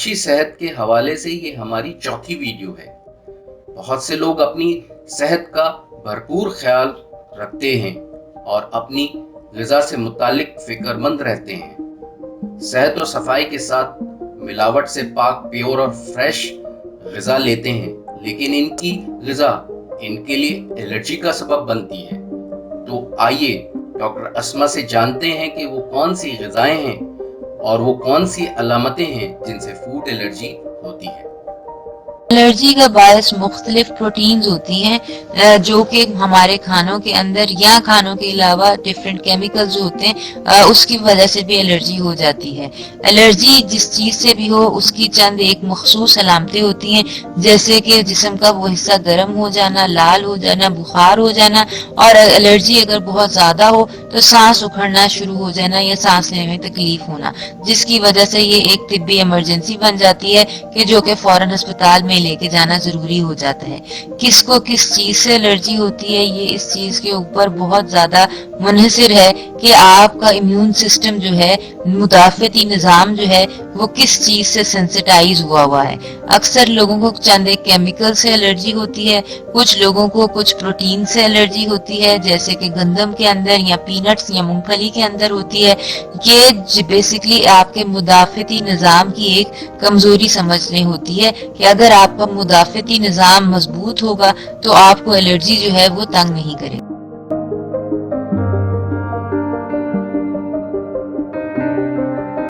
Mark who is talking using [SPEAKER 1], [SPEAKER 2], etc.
[SPEAKER 1] اچھی صحت کے حوالے سے یہ ہماری چوتھی ویڈیو ہے۔ بہت سے لوگ اپنی صحت کا بھرپور خیال رکھتے ہیں اور اپنی غذا سے متعلق فکر مند رہتے ہیں۔ صحت اور صفائی کے ساتھ ملاوٹ سے پاک، پیور اور فریش غذا لیتے ہیں، لیکن ان کی غذا ان کے لیے الرجی کا سبب بنتی ہے۔ تو آئیے ڈاکٹر اسما سے جانتے ہیں کہ وہ کون سی غذائیں ہیں اور وہ کون سی علامتیں ہیں جن سے فوڈ الرجی ہوتی ہے۔
[SPEAKER 2] الرجی کا باعث مختلف پروٹینز ہوتی ہیں جو کہ ہمارے کھانوں کے اندر یا کھانوں کے علاوہ ڈفرینٹ کیمیکلز جو ہوتے ہیں اس کی وجہ سے بھی الرجی ہو جاتی ہے۔ الرجی جس چیز سے بھی ہو اس کی چند ایک مخصوص علامتیں ہوتی ہیں، جیسے کہ جسم کا وہ حصہ گرم ہو جانا، لال ہو جانا، بخار ہو جانا، اور الرجی اگر بہت زیادہ ہو تو سانس اکھڑنا شروع ہو جانا یا سانس لینے میں تکلیف ہونا، جس کی وجہ سے یہ ایک طبی ایمرجنسی بن جاتی ہے کہ جو کہ فوراً ہسپتال میں لے کے جانا ضروری ہو جاتا ہے۔ کس کو کس چیز سے الرجی ہوتی ہے یہ اس چیز کے اوپر بہت زیادہ منحصر ہے کہ آپ کا امیون سسٹم جو ہے، مدافعتی نظام جو ہے، وہ کس چیز سے سینسیٹائز ہوا ہے۔ اکثر لوگوں کو چند ایک کیمیکل سے الرجی ہوتی ہے، کچھ لوگوں کو کچھ پروٹین سے الرجی ہوتی ہے جیسے کہ گندم کے اندر یا پینٹس یا مونگ پھلی کے اندر ہوتی ہے۔ یہ بیسیکلی آپ کے مدافعتی نظام کی ایک کمزوری سمجھنے ہوتی ہے کہ اگر آپ کا مدافعتی نظام مضبوط ہوگا تو آپ کو الرجی جو ہے وہ تنگ نہیں کرے۔